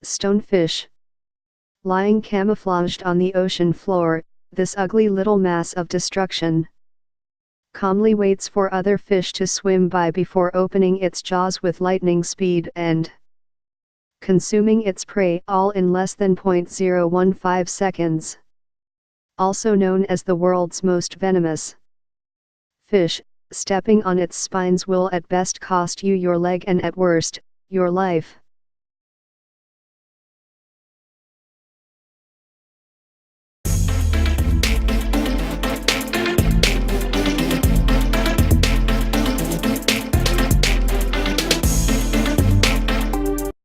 Stonefish. Lying camouflaged on the ocean floor, this ugly little mass of destruction calmly waits for other fish to swim by before opening its jaws with lightning speed and consuming its prey, all in less than 0.015 seconds. Also known as the world's most venomous fish, stepping on its spines will at best cost you your leg and at worst, your life.